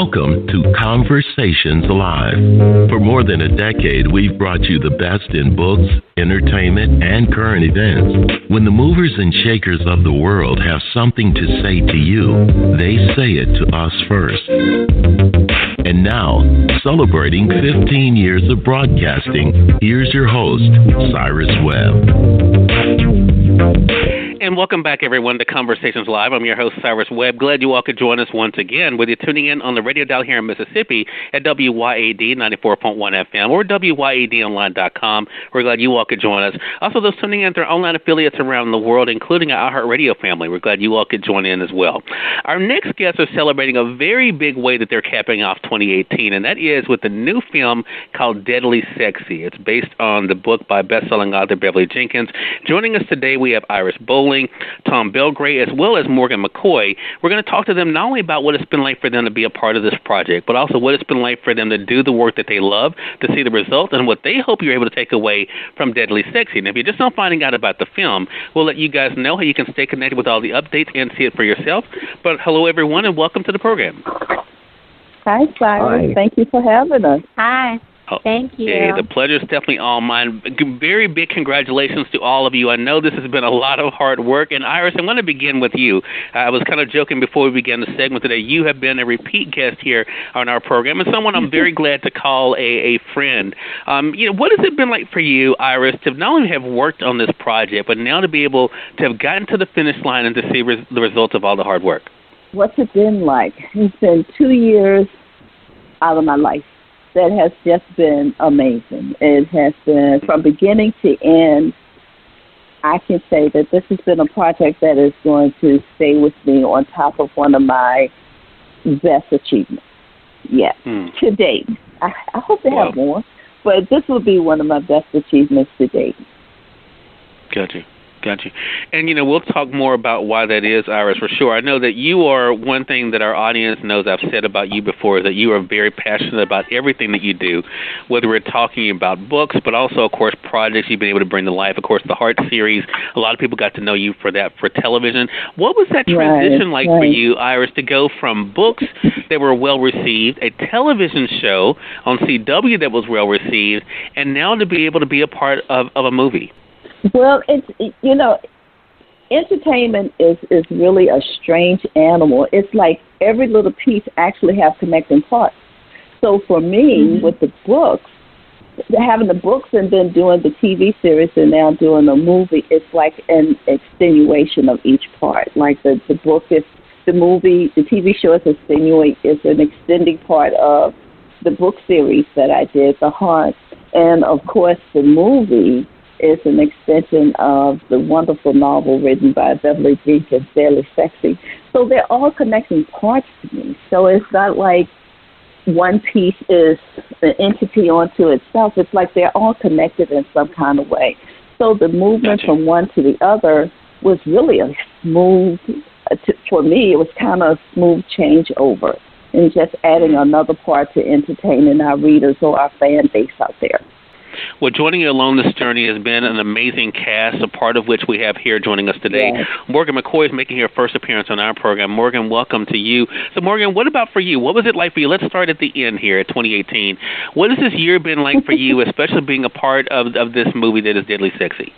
Welcome to Conversations Live. For more than a decade, we've brought you the best in books, entertainment, and current events. When the movers and shakers of the world have something to say to you, they say it to us first. And now, celebrating 15 years of broadcasting, here's your host, Cyrus Webb. And welcome back, everyone, to Conversations Live. I'm your host, Cyrus Webb. Glad you all could join us once again, whether you're tuning in on the radio dial here in Mississippi at WYAD 94.1 FM or WYADonline.com. We're glad you all could join us. Also, those tuning in through online affiliates around the world, including our iHeartRadio family, we're glad you all could join in as well. Our next guests are celebrating a very big way that they're capping off 2018, and that is with a new film called Deadly Sexy. It's based on the book by best-selling author Beverly Jenkins. Joining us today, we have Iris Bowling, Tom Belgray, as well as Morgan Mccoy. We're going to talk to them not only about what it's been like for them to be a part of this project, but also what it's been like for them to do the work that they love, to see the results, and what they hope you're able to take away from Deadly Sexy. And if you're just not finding out about the film, we'll let you guys know how you can stay connected with all the updates and see it for yourself. But hello, everyone, and welcome to the program. Hi, Cyrus. Thank you for having us. Hi. Thank you. Hey, the pleasure is definitely all mine. Very big congratulations to all of you. I know this has been a lot of hard work. And Iris, I'm going to begin with you. I was kind of joking before we began the segment today. You have been a repeat guest here on our program and someone I'm very glad to call a friend. What has it been like for you, Iris, to not only have worked on this project, but now to be able to have gotten to the finish line and to see the results of all the hard work? What's it been like? It's been 2 years out of my life. That has just been amazing. It has been from beginning to end. I can say that this has been a project that is going to stay with me on top of one of my best achievements yet to date. I hope to have more, but this will be one of my best achievements to date. Gotcha. And, we'll talk more about why that is, Iris, for sure. I know that you are one thing that our audience knows I've said about you before is that you are very passionate about everything that you do, whether we're talking about books, but also, of course, projects you've been able to bring to life. Of course, the Heart series, a lot of people got to know you for that, for television. What was that transition like for you, Iris, to go from books that were well-received, a television show on CW that was well-received, and now to be able to be a part of a movie? Well, entertainment is really a strange animal. It's like every little piece actually has connecting parts. So for me, with the books, having the books and then doing the TV series and now doing the movie, it's like an extenuation of each part. Like the book is the movie, the TV show is an extending part of the book series that I did, The Heart. And, of course, the movie is an extension of the wonderful novel written by Beverly Jenkins, Deadly Sexy. So they're all connecting parts to me. So it's not like one piece is an entity unto itself. It's like they're all connected in some kind of way. So the movement from one to the other was really a smooth, for me, it was kind of a smooth changeover and just adding another part to entertaining our readers or our fan base out there. Well, joining you along this journey has been an amazing cast, a part of which we have here joining us today. Yes. Morgan Mccoy is making her first appearance on our program. Morgan, welcome to you. So, Morgan, what about for you? What was it like for you? Let's start at the end here at 2018. What has this year been like for you, especially being a part of this movie that is Deadly Sexy?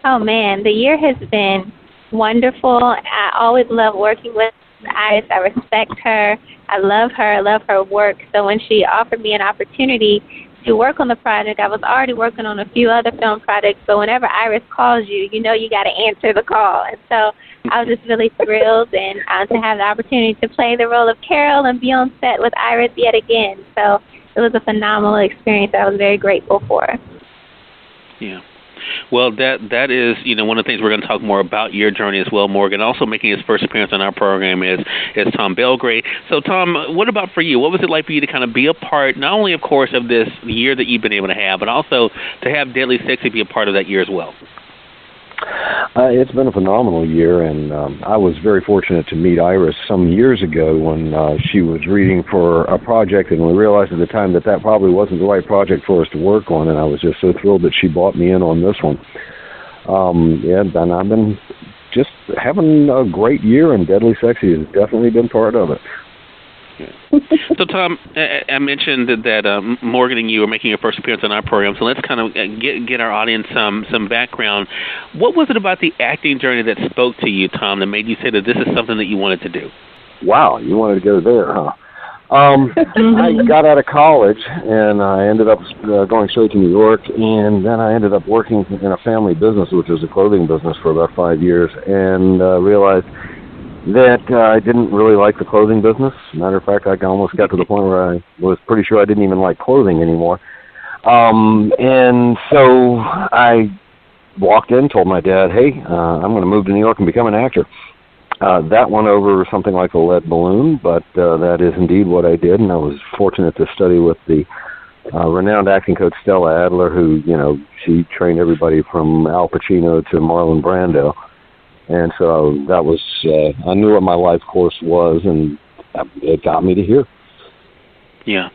Oh, man, the year has been wonderful. I always love working with Iris. I respect her. I love her. I love her work. So when she offered me an opportunity to work on the project, I was already working on a few other film projects, so whenever Iris calls you, you got to answer the call. And so I was just really thrilled and to have the opportunity to play the role of Carol and be on set with Iris yet again. So it was a phenomenal experience that I was very grateful for. Yeah. Well, that is, one of the things we're going to talk more about your journey as well, Morgan. Also making his first appearance on our program is Tom Belgray. So, Tom, what about for you? What was it like for you to kind of be a part, not only, of course, of this year that you've been able to have, but also to have Deadly Sexy be a part of that year as well? It's been a phenomenal year, and I was very fortunate to meet Iris some years ago when she was reading for a project, and we realized at the time that probably wasn't the right project for us to work on, and I was just so thrilled that she brought me in on this one. And I've been just having a great year, and Deadly Sexy has definitely been part of it. So, Tom, I mentioned that Morgan and you are making your first appearance on our program, so let's kind of get our audience some background. What was it about the acting journey that spoke to you, Tom, that made you say that this is something that you wanted to do? Wow, you wanted to go there, huh? I got out of college, and I ended up going straight to New York, and then I ended up working in a family business, which was a clothing business, for about 5 years, and realized that I didn't really like the clothing business. Matter of fact, I almost got to the point where I was pretty sure I didn't even like clothing anymore. And so I walked in, told my dad, hey, I'm going to move to New York and become an actor. That went over something like a lead balloon, but that is indeed what I did, and I was fortunate to study with the renowned acting coach Stella Adler, who, she trained everybody from Al Pacino to Marlon Brando. And so that was, I knew what my life course was, and it got me to here. Yeah.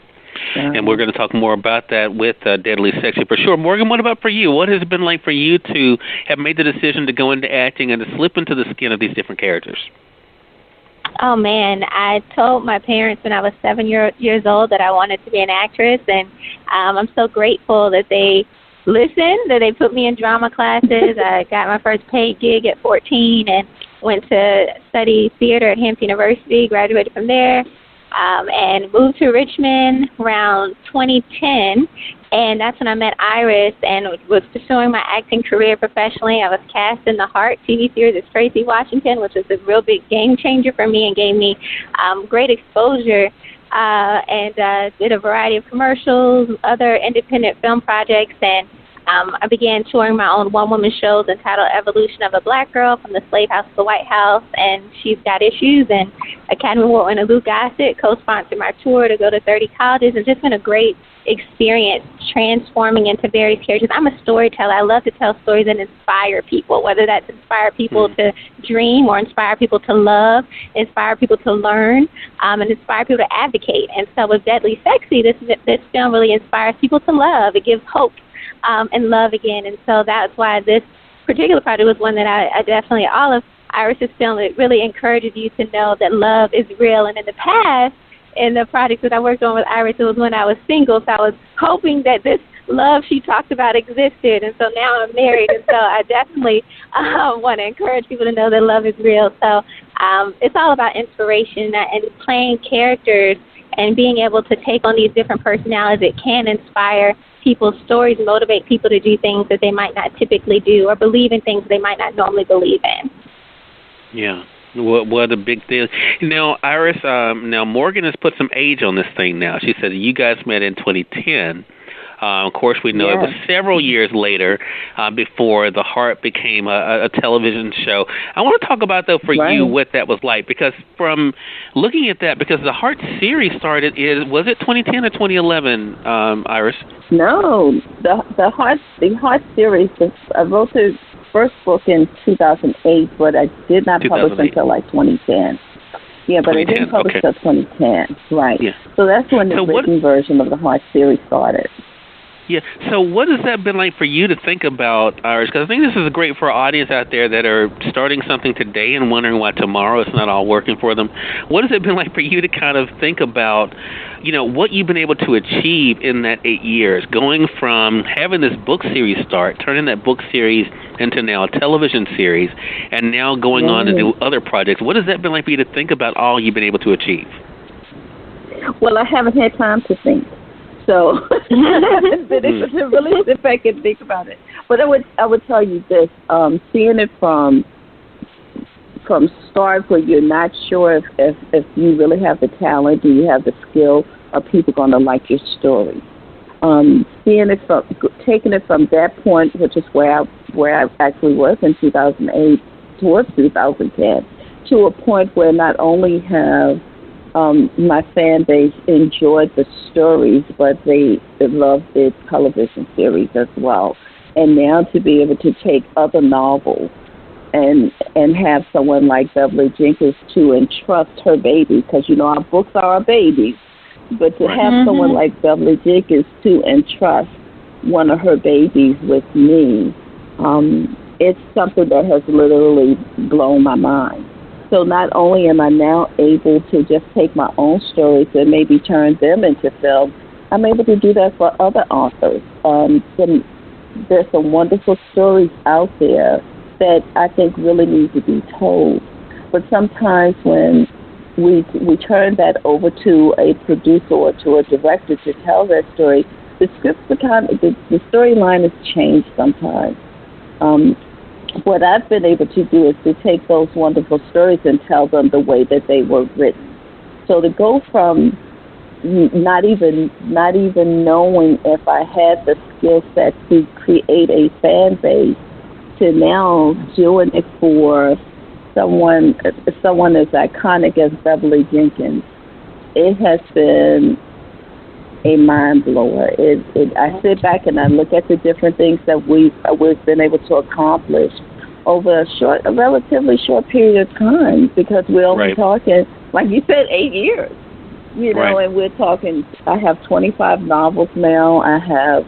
And we're going to talk more about that with Deadly Sexy for sure. Morgan, what about for you? What has it been like for you to have made the decision to go into acting and to slip into the skin of these different characters? Oh, man, I told my parents when I was 7 years old that I wanted to be an actress, and I'm so grateful that they listened, that they put me in drama classes. I got my first paid gig at 14 and went to study theater at Hampton University, graduated from there, and moved to Richmond around 2010. And that's when I met Iris and was pursuing my acting career professionally. I was cast in the Heart TV series as Tracy Washington, which was a real big game changer for me and gave me great exposure. And did a variety of commercials, other independent film projects, and I began touring my own one-woman shows entitled Evolution of a Black Girl, from the Slave House to the White House, and She's Got Issues, and Academy Award winner Lou Gossett co-sponsored my tour to go to 30 colleges. It's just been a great experience transforming into various characters. I'm a storyteller. I love to tell stories and inspire people, whether that's inspire people to dream or inspire people to love, inspire people to learn, and inspire people to advocate. And so with Deadly Sexy, this film really inspires people to love. It gives hope and love again. And so that's why this particular project was one that I definitely, all of Iris's film, it really encourages you to know that love is real. And in the past, in the projects that I worked on with Iris, it was when I was single, so I was hoping that this love she talked about existed, and so now I'm married, and so I definitely want to encourage people to know that love is real. So it's all about inspiration and playing characters and being able to take on these different personalities. It can inspire people's stories, motivate people to do things that they might not typically do, or believe in things they might not normally believe in. Yeah. What a big deal. Now, Iris, now Morgan has put some age on this thing now. She said you guys met in 2010. Of course, we know it was several years later before The Heart became a television show. I want to talk about, though, for you what that was like, because from looking at that, because The Heart series started, was it 2010 or 2011, Iris? No, the Heart series, I wrote the first book in 2008, but I did not publish until like 2010. Yeah, but I didn't publish until 2010. Right. Yeah. So that's when the written version of the Heart series started. Yeah. So what has that been like for you to think about, Iris? Because I think this is great for our audience out there that are starting something today and wondering why tomorrow it's not all working for them. What has it been like for you to kind of think about, what you've been able to achieve in that 8 years, going from having this book series start, turning that book series into now a television series, and now going on to do other projects? What has that been like for you to think about all you've been able to achieve? Well, I haven't had time to think. So I haven't been able to really sit back and think about it. But I would tell you this, seeing it from start, where you're not sure if you really have the talent, do you have the skill, are people going to like your story? Taking it from that point, which is where I actually was in 2008 towards 2010, to a point where not only have my fan base enjoyed the stories, but they loved the television series as well. And now to be able to take other novels and have someone like Beverly Jenkins to entrust her baby, because our books are our babies, but to have someone like Beverly Jenkins to entrust one of her babies with me, it's something that has literally blown my mind. So not only am I now able to just take my own stories and maybe turn them into film, I'm able to do that for other authors. There's some wonderful stories out there that I think really need to be told. But sometimes when we turn that over to a producer or to a director to tell that story, the storyline has changed sometimes. What I've been able to do is to take those wonderful stories and tell them the way that they were written. So to go from not even knowing if I had the skill set to create a fan base to now doing it for someone as iconic as Beverly Jenkins, it has been a mind blower. I sit back and I look at the different things that we've been able to accomplish over a relatively short period of time, because we're only talking, like you said, 8 years. You know, and we're talking. I have 25 novels now. I have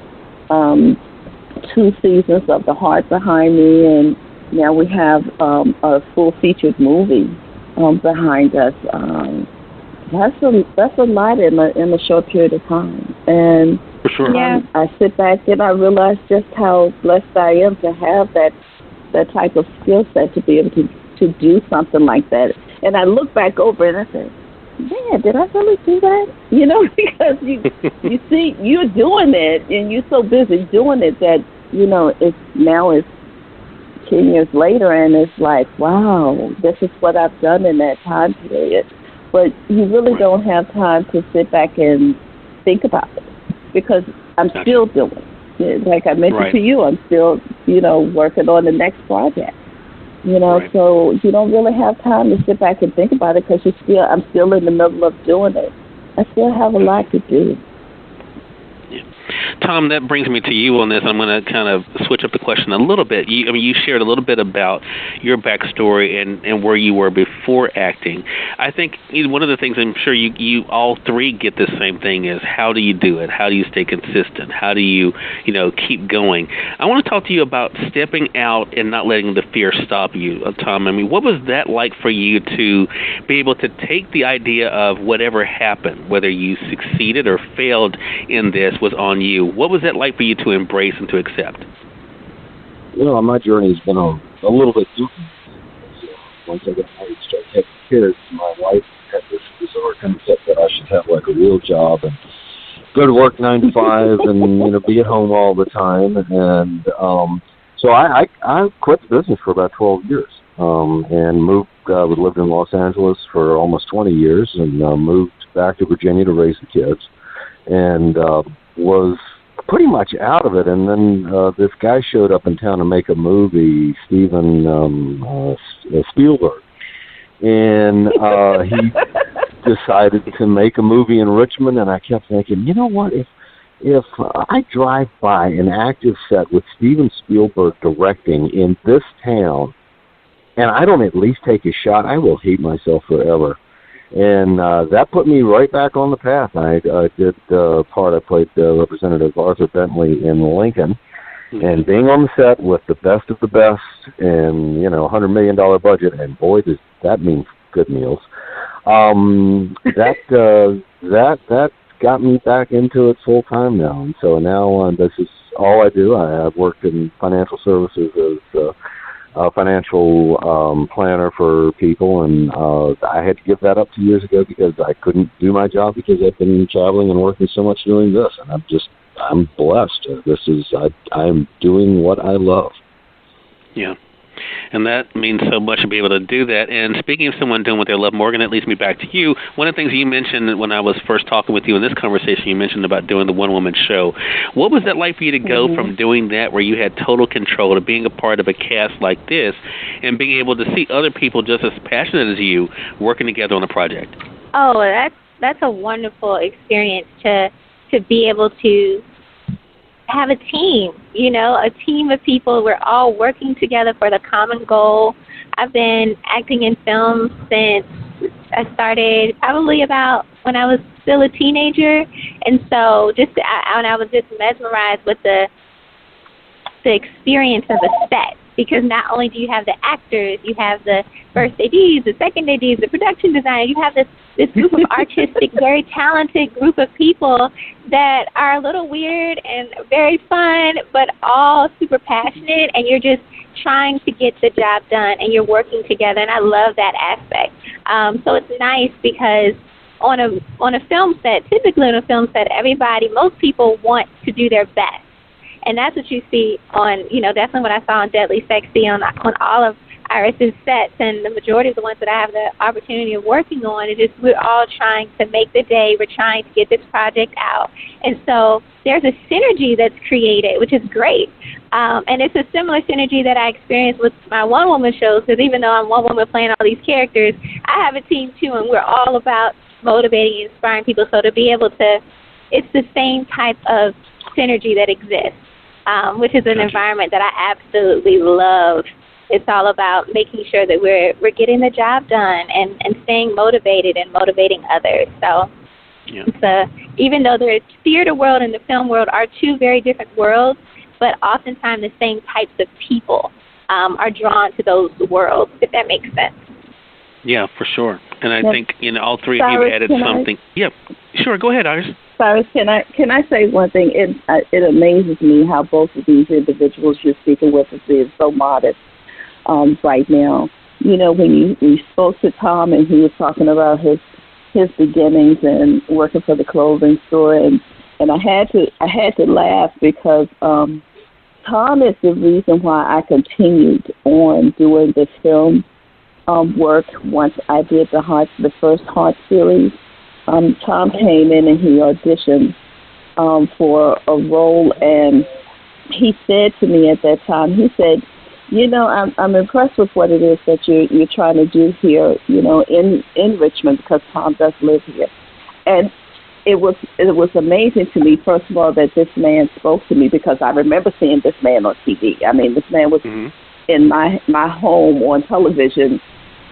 2 seasons of The Heart Behind Me, and now we have a full featured movie behind us. That's a lot in a short period of time. And for sure. I sit back and I realize just how blessed I am to have that type of skill set to be able to do something like that. And I look back over and I say, man, did I really do that? You know, because you see, you're doing it and you're so busy doing it that, you know, it's 10 years later and it's like, wow, this is what I've done in that time period. But you really don't have time to sit back and think about it, because I'm still doing it. Like I mentioned to you, I'm still, you know, working on the next project. You know, so you don't really have time to sit back and think about it, because I'm still in the middle of doing it. I still have a lot to do. Yeah. Tom, that brings me to you on this. I'm going to kind of switch up the question a little bit. You shared a little bit about your backstory and where you were before acting. I think one of the things, I'm sure you all three get the same thing, is how do you do it? How do you stay consistent? How do you keep going? I want to talk to you about stepping out and not letting the fear stop you, Tom. I mean, what was that like for you to be able to take the idea of whatever happened, whether you succeeded or failed in this, was on you? What was that like for you to embrace and to accept? You know, my journey has been a little bit different. Once I got married, started having kids, my wife had this bizarre concept that I should have like a real job and go to work 9 to 5 and be at home all the time. And so I quit the business for about 12 years and moved. We lived in Los Angeles for almost 20 years and moved back to Virginia to raise the kids, and was pretty much out of it. And then this guy showed up in town to make a movie, Steven Spielberg, and he decided to make a movie in Richmond. And I kept thinking, you know what, if I drive by an active set with Steven Spielberg directing in this town and I don't at least take a shot, I will hate myself forever. And that put me right back on the path. I did I played Representative Arthur Bentley in Lincoln, and being on the set with the best of the best, and $100 million budget, and boy, does that mean good meals. That got me back into it full time now, and so now this is all I do. I've worked in financial services as a financial planner for people, and I had to give that up 2 years ago because I couldn't do my job because I've been traveling and working so much doing this, and I'm blessed. I'm doing what I love. Yeah. And that means so much to be able to do that. And speaking of someone doing what they love, Morgan, that leads me back to you. One of the things you mentioned when I was first talking with you in this conversation, you mentioned about doing the one-woman show. What was that like for you to go from doing that, where you had total control, to being a part of a cast like this and being able to see other people just as passionate as you working together on a project? Oh, that's a wonderful experience to be able to have a team, a team of people. We're all working together for the common goal. I've been acting in films since I started probably about when I was still a teenager. And so I was just mesmerized with the experience of a set, because not only do you have the actors, you have the first ADs, the second ADs, the production designer, you have this group of artistic, very talented group of people that are a little weird and very fun, but all super passionate, and you're just trying to get the job done, and you're working together, and I love that aspect. So it's nice because on a film set, typically on a film set, most people want to do their best. And that's what you see on, definitely what I saw on Deadly Sexy, on all of Iris's sets, and the majority of the ones that I have the opportunity of working on, is just we're all trying to make the day. We're trying to get this project out. And so there's a synergy that's created, which is great. And it's a similar synergy that I experience with my one-woman shows, because even though I'm one woman playing all these characters, I have a team too, and we're all about motivating and inspiring people. So to be able to, it's the same type of synergy that exists. Which is an environment that I absolutely love. It's all about making sure that we're getting the job done and staying motivated and motivating others. So even though the theater world and the film world are two very different worlds, but oftentimes the same types of people are drawn to those worlds, if that makes sense. Yeah, for sure. And I think all three of you added something. Yeah, sure. Go ahead, Iris. Cyrus, can I say one thing? It amazes me how both of these individuals you're speaking with are being so modest right now. When you spoke to Tom and he was talking about his beginnings and working for the clothing store, and I had to laugh because Tom is the reason why I continued on doing the film work once I did the first Heart series. Tom came in and he auditioned for a role, and he said to me at that time, he said, I'm impressed with what it is that you're trying to do here, in Richmond, because Tom does live here. And it was amazing to me, first of all, that this man spoke to me, because I remember seeing this man on TV. I mean, this man was in my home on television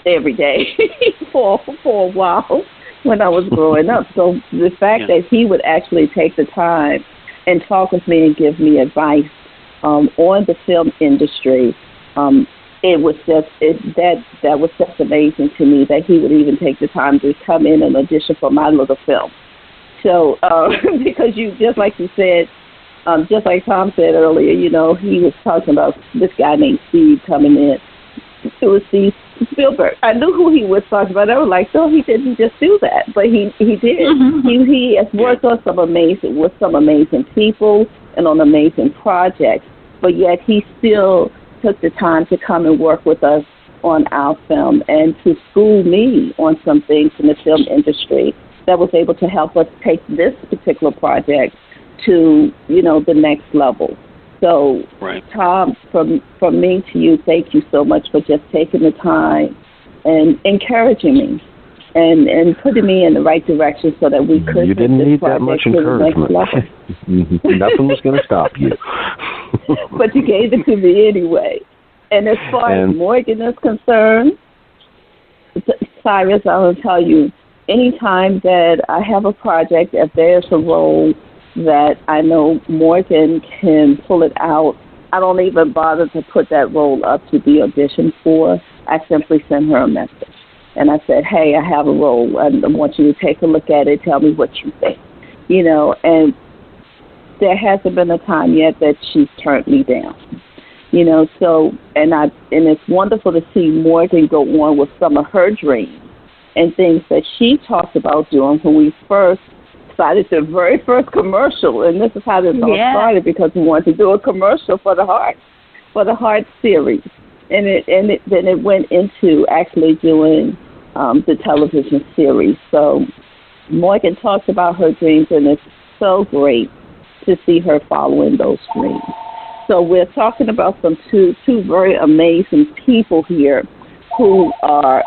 every day for a while when I was growing up. So the fact that he would actually take the time and talk with me and give me advice on the film industry, it was just that was just amazing to me, that he would even take the time to come in and audition for my little film. So because just like you said, just like Tom said earlier, he was talking about this guy named Steve coming in. It was Steve Spielberg. I knew who he was talking about. I was like, no, he didn't just do that, but he did. Mm-hmm. He has worked on some amazing people and on amazing projects, but yet he still took the time to come and work with us on our film and to school me on some things in the film industry that was able to help us take this particular project to, the next level. So, Tom, from me to you, thank you so much for just taking the time and encouraging me and putting me in the right direction so that we could. You didn't need that much encouragement. Nothing was going to stop you. But you gave it to me anyway. And as far as Morgan is concerned, Cyrus, I will tell you, anytime that I have a project, if there's a role that I know Morgan can pull it out, I don't even bother to put that role up to be auditioned for. I simply send her a message. And I said, hey, I have a role. I want you to take a look at it. Tell me what you think. And there hasn't been a time yet that she's turned me down. So, and it's wonderful to see Morgan go on with some of her dreams and things that she talked about doing when we first started the very first commercial, and this is how this all started, because we wanted to do a commercial for the Heart series, and then it went into actually doing the television series. So Morgan talks about her dreams, and it's so great to see her following those dreams. So we're talking about two very amazing people here who are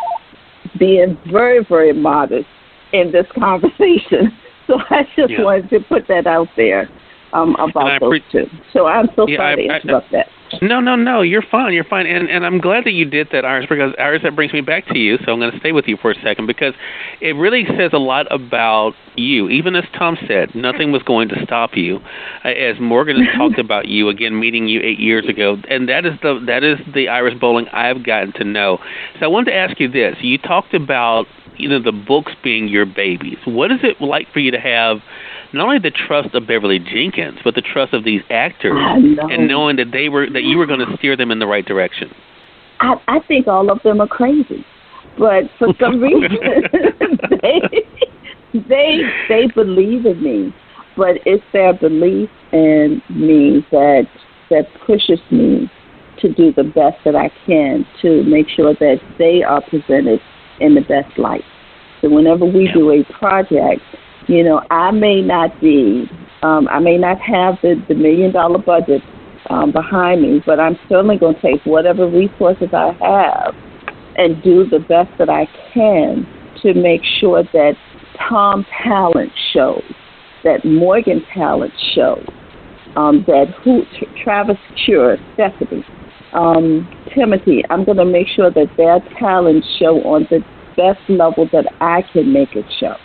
being very, very modest in this conversation. So I just wanted to put that out there about those two. So I'm so sorry to interrupt that. No. You're fine. And I'm glad that you did that, Iris, because, Iris, that brings me back to you. So I'm going to stay with you for a second because it really says a lot about you. Even as Tom said, nothing was going to stop you. As Morgan has talked about you, again, meeting you 8 years ago, and that is the Iris Bowling I've gotten to know. So I wanted to ask you this. You talked about, the books being your babies. What is it like for you to have not only the trust of Beverly Jenkins, but the trust of these actors, and knowing that you were going to steer them in the right direction? I think all of them are crazy, but for some reason they believe in me. But it's their belief in me that pushes me to do the best that I can to make sure that they are presented in the best light. So whenever we do a project, I may not have the $1 million budget behind me, but I'm certainly going to take whatever resources I have and do the best that I can to make sure that Tom's talent shows, that Morgan's talent shows, Travis Cure, Stephanie, Timothy, I'm going to make sure that their talents show on the best level that I can make it show.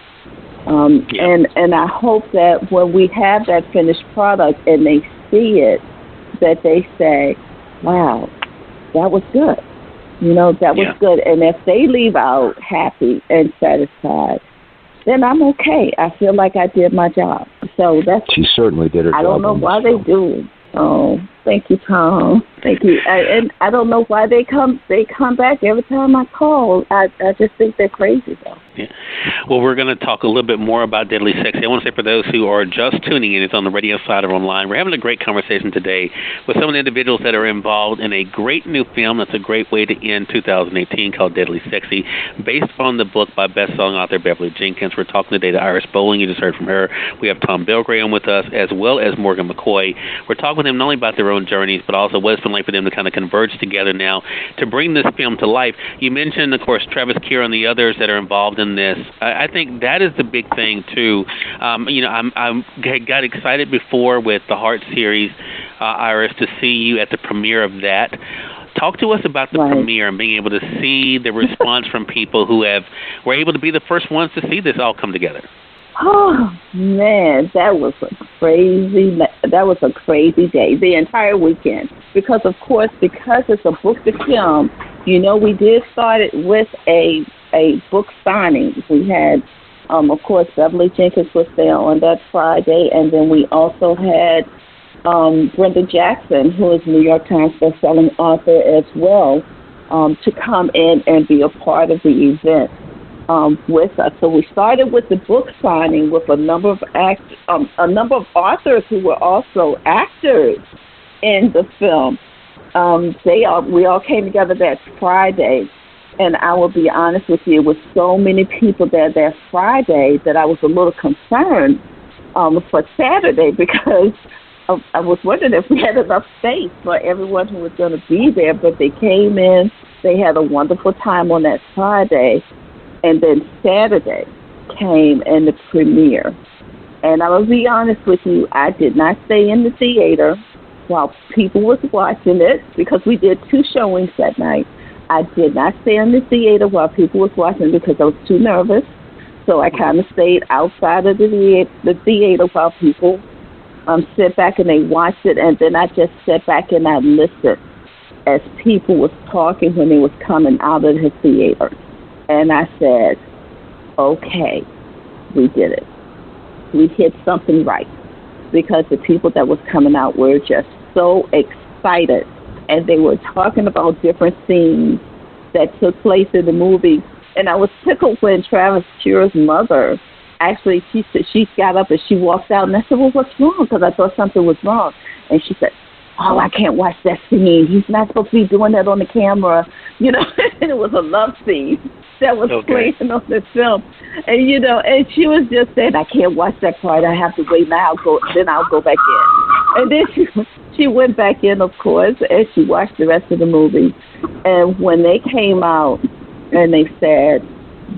And I hope that when we have that finished product and they see it, that they say, wow, that was good. That was good. And if they leave out happy and satisfied, then I'm okay. I feel like I did my job. So she certainly did her job. I don't know why they do. Oh, thank you, Tom. Thank you. And I don't know why they come back every time I call. I just think they're crazy, though. Yeah. Well, we're going to talk a little bit more about Deadly Sexy. I want to say for those who are just tuning in, it's on the radio side or online. We're having a great conversation today with some of the individuals that are involved in a great new film that's a great way to end 2018 called Deadly Sexy, based on the book by best-selling author Beverly Jenkins. We're talking today to Iris Bowling. You just heard from her. We have Tom Belgray on with us, as well as Morgan McCoy. We're talking with them not only about their own journeys, but also what it's been like for them to kind of converge together now to bring this film to life. You mentioned, of course, Travis Keir and the others that are involved in this. I think that is the big thing, too. I got excited before with the Heart series, Iris, to see you at the premiere of that. Talk to us about the premiere and being able to see the response from people who were able to be the first ones to see this all come together. Oh, man, that was a crazy day, the entire weekend. Because it's a book to film, we did start it with a book signing. We had, of course, Beverly Jenkins was there on that Friday, and then we also had Brenda Jackson, who is a New York Times bestselling author as well, to come in and be a part of the event with us. So we started with the book signing with a number of authors who were also actors in the film. We all came together that Friday, and I will be honest with you, with so many people there that Friday that I was a little concerned for Saturday, because I was wondering if we had enough space for everyone who was going to be there. But they came in, they had a wonderful time on that Friday, and then Saturday came and the premiere. And I will be honest with you, I did not stay in the theater while people was watching it, because we did 2 showings that night. I did not stay in the theater while people was watching because I was too nervous. So I kind of stayed outside of the theater while people sit back and they watched it. And then I just sat back and I listened as people was talking when they was coming out of the theater. And I said, okay, we did it. We hit something right. Because the people that was coming out were just so excited. And they were talking about different scenes that took place in the movie. And I was tickled when Travis Keir's mother, actually, she got up and she walked out. And I said, well, what's wrong? Because I thought something was wrong. And she said, oh, I can't watch that scene. He's not supposed to be doing that on the camera. And it was a love scene that was playing on the film. And, and she was just saying, I can't watch that part. I have to wait now. Then I'll go back in. And then she went back in, of course, and she watched the rest of the movie. And when they came out and they said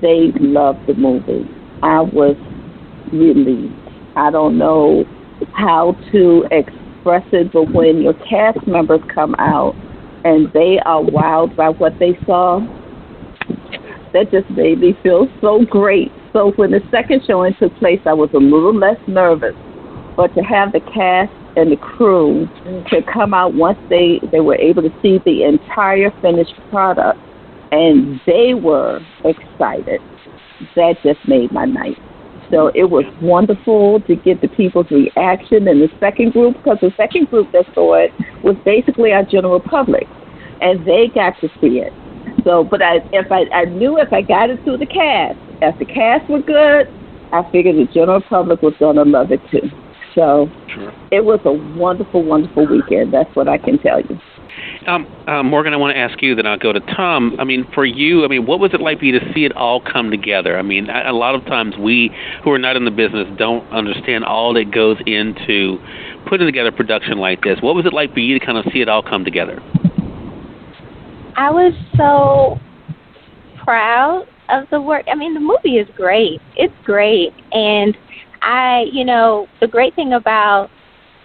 they loved the movie, I was relieved. I don't know how to explain express it, but when your cast members come out and they are wowed by what they saw, that just made me feel so great. So when the second showing took place, I was a little less nervous, but to have the cast and the crew to come out once they were able to see the entire finished product, and they were excited, that just made my night. So it was wonderful to get the people's reaction. And the second group, because the second group that saw it was basically our general public, and they got to see it. So, but I knew if I got it through the cast, if the cast were good, I figured the general public was going to love it too. So It was a wonderful, wonderful weekend. That's what I can tell you. Morgan, I want to ask you, then I'll go to Tom. I mean, for you, I mean, what was it like for you to see it all come together? I mean, a lot of times we who are not in the business don't understand all that goes into putting together a production like this. What was it like for you to kind of see it all come together? I was so proud of the work. I mean, the movie is great. It's great. And the great thing about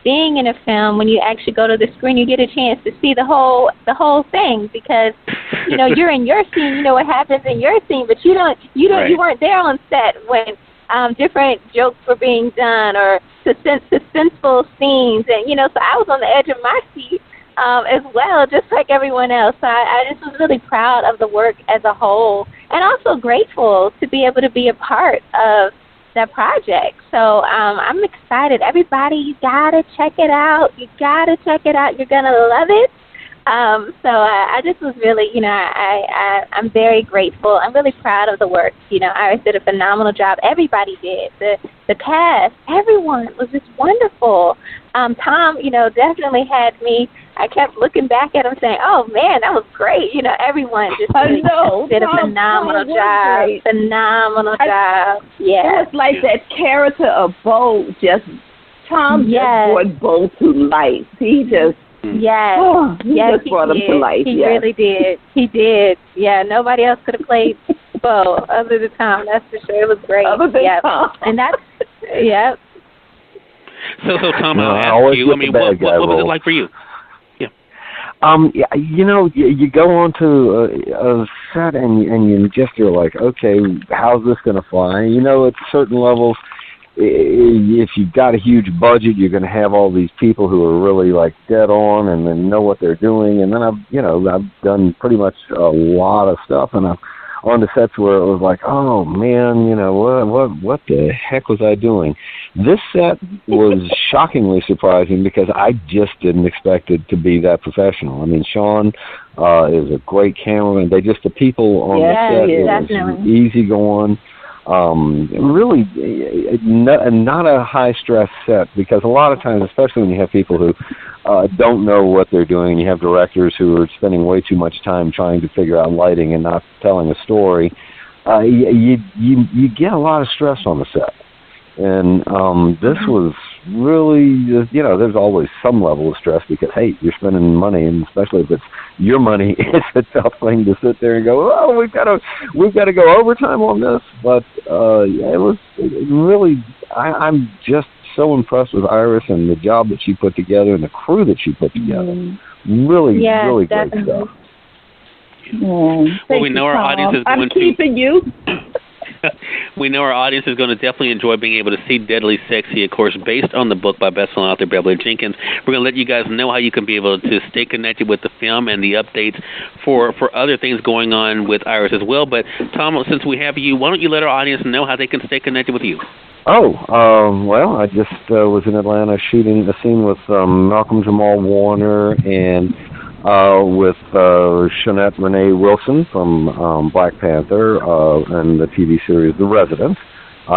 being in a film, when you actually go to the screen, you get a chance to see the whole thing, because you're in your scene, you know what happens in your scene, but you weren't there on set when different jokes were being done or suspenseful scenes, and so I was on the edge of my seat as well, just like everyone else. So I just was really proud of the work as a whole, and also grateful to be able to be a part of that project. So I'm excited. Everybody, you gotta check it out. You're gonna love it. So I just was really, I'm very grateful. I'm really proud of the work. Iris did a phenomenal job. Everybody did. The cast, everyone was just wonderful. Tom, definitely had me. I kept looking back at him saying, "Oh man, that was great." Everyone just did a phenomenal job. Phenomenal job. Yeah. It was like that character of Bo. Tom just brought Bo to life. He just. Yes. Just brought him to life. He really did. He did. Yeah, nobody else could have played Bo other than Tom. That's for sure. It was great. Other than Tom. And that's, yep. So Tom, I'll ask you, I mean, what was it like for you? Yeah. You go onto a set and you just are like, okay, how's this going to fly? At certain levels, if you've got a huge budget, you're going to have all these people who are really like dead on and then know what they're doing. And then I've done pretty much a lot of stuff, and I'm on the sets where it was like, oh man, what the heck was I doing? This set was shockingly surprising because I just didn't expect it to be that professional. I mean, Sean is a great cameraman. The people on the set, it was easygoing. Really not a high-stress set, because a lot of times, especially when you have people who don't know what they're doing, and you have directors who are spending way too much time trying to figure out lighting and not telling a story, you get a lot of stress on the set. And this was really, there's always some level of stress because, hey, you're spending money, and especially if it's your money, it's a tough thing to sit there and go, oh, we've got to go overtime on this. But it was really, I'm just so impressed with Iris and the job that she put together and the crew that she put together. Really, really great stuff. Well, we know our audience is going I'm keeping you. We know our audience is going to definitely enjoy being able to see Deadly Sexy, of course, based on the book by best-selling author Beverly Jenkins. We're going to let you guys know how you can be able to stay connected with the film and the updates for other things going on with Iris as well. But, Tom, since we have you, why don't you let our audience know how they can stay connected with you? Well, I just was in Atlanta shooting a scene with Malcolm Jamal Warner and with Shonette Renee Wilson from Black Panther and the TV series The Resident,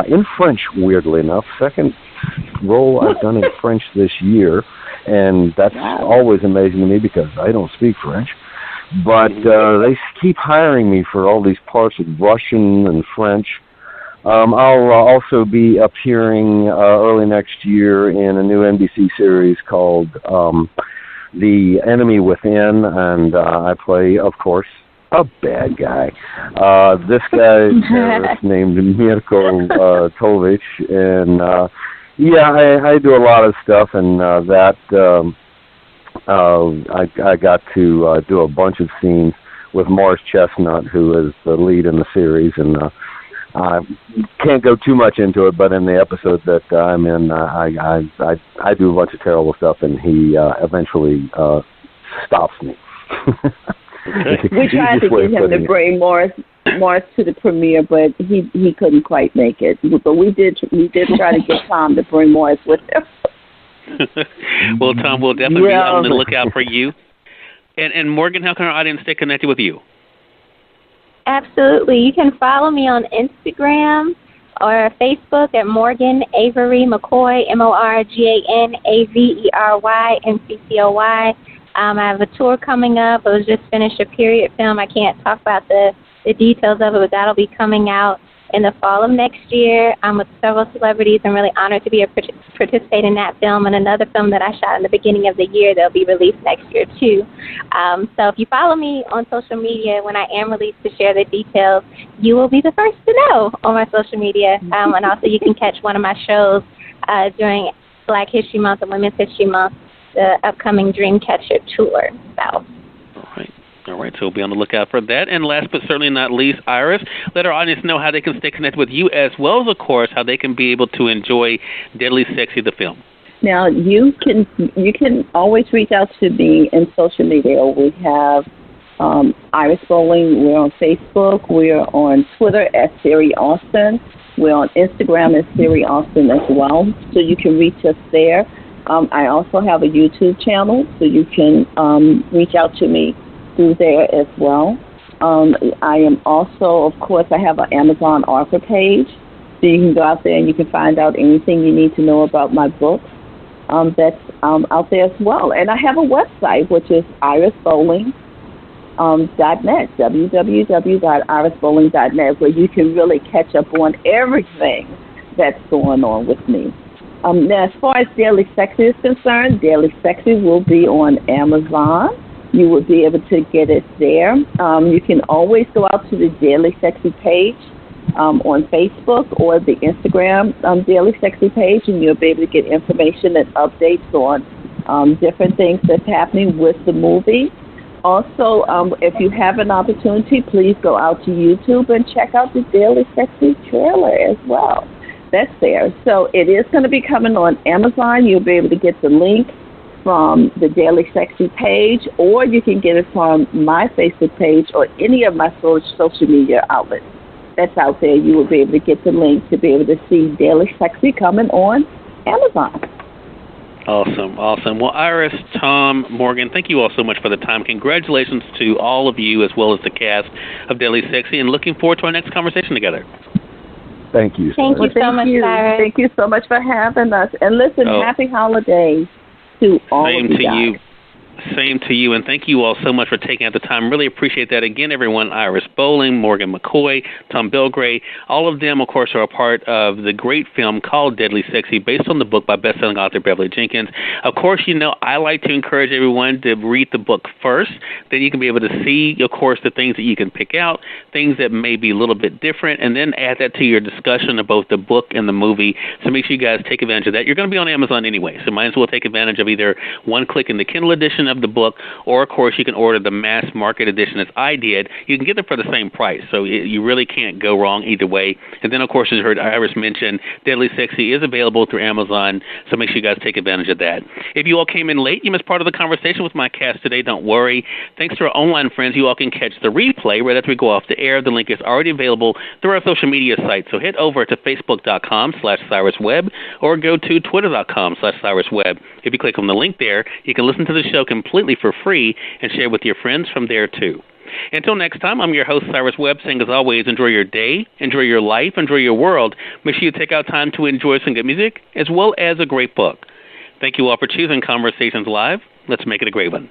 in French, weirdly enough. Second role I've done in French this year, and that's always amazing to me because I don't speak French. But they keep hiring me for all these parts of Russian and French. I'll also be appearing early next year in a new NBC series called The Enemy Within, and I play, of course, a bad guy. This guy is named Mirko Tovic, and Yeah, I do a lot of stuff, and I got to do a bunch of scenes with Morris Chestnut, who is the lead in the series, and I can't go too much into it, but in the episode that I'm in, I do a bunch of terrible stuff, and he eventually stops me. We tried to get him to bring Morris to the premiere, but he couldn't quite make it. But we did try to get Tom to bring Morris with him. Well, Tom, we'll definitely be on the lookout for you. And Morgan, how can our audience stay connected with you? Absolutely. You can follow me on Instagram or Facebook at Morgan Avery McCoy, MorganAveryMcCoy. I have a tour coming up. I was just finished a period film. I can't talk about the details of it, but that'll be coming out in the fall of next year. I'm with several celebrities. I'm really honored to be participate in that film and another film that I shot in the beginning of the year that'll be released next year too. So if you follow me on social media when I am released to share the details, you will be the first to know on my social media. And also you can catch one of my shows during Black History Month and Women's History Month, the upcoming Dreamcatcher Tour. So. All right, so we'll be on the lookout for that. And last but certainly not least, Iris, let our audience know how they can stay connected with you, as well as, of course, how they can be able to enjoy Deadly Sexy, the film. Now, you can always reach out to me in social media. We have Iris Bowling. We're on Facebook. We're on Twitter at Siri Austin. We're on Instagram at Siri Austin as well, so you can reach us there. I also have a YouTube channel, so you can reach out to me through there as well. I am also, of course, I have an Amazon offer page, so you can go out there and you can find out anything you need to know about my books. That's out there as well. And I have a website, which is irisbowling.net, www.irisbowling.net, where you can really catch up on everything that's going on with me. Now, as far as Daily Sexy is concerned, Daily Sexy will be on Amazon. You will be able to get it there. You can always go out to the Daily Sexy page on Facebook or the Instagram Daily Sexy page, and you'll be able to get information and updates on different things that's happening with the movie. Also, if you have an opportunity, please go out to YouTube and check out the Daily Sexy trailer as well. That's there. So it is going to be coming on Amazon. You'll be able to get the link from the Daily Sexy page, or you can get it from my Facebook page or any of my social media outlets that's out there. You will be able to get the link to be able to see Daily Sexy coming on Amazon. Awesome. Well, Iris, Tom, Morgan, thank you all so much for the time. Congratulations to all of you as well as the cast of Deadly Sexy, and looking forward to our next conversation together. Thank you. Thank you so much, Iris. Thank you so much for having us. And listen, happy holidays to all of you guys. Same to you, and thank you all so much for taking out the time. Really appreciate that. Again, everyone, Iris Bowling, Morgan McCoy, Tom Bilgray, all of them, of course, are a part of the great film called Deadly Sexy, based on the book by best-selling author Beverly Jenkins. Of course, you know, I like to encourage everyone to read the book first. Then you can be able to see, of course, the things that you can pick out, things that may be a little bit different, and then add that to your discussion of both the book and the movie. So make sure you guys take advantage of that. You're going to be on Amazon anyway, so might as well take advantage of either one click in the Kindle edition of the book, or, of course, you can order the mass market edition as I did. You can get them for the same price, so you really can't go wrong either way. And then, of course, as you heard Iris mention, Deadly Sexy is available through Amazon, so make sure you guys take advantage of that. If you all came in late, you missed part of the conversation with my cast today. Don't worry. Thanks to our online friends, you all can catch the replay right after we go off the air. The link is already available through our social media sites, so head over to facebook.com/CyrusWebb or go to twitter.com/CyrusWebb. If you click on the link there, you can listen to the show completely for free and share with your friends from there too. Until next time, I'm your host, Cyrus Webb, saying as always, enjoy your day, enjoy your life, enjoy your world. Make sure you take out time to enjoy some good music as well as a great book. Thank you all for choosing Conversations Live. Let's make it a great one.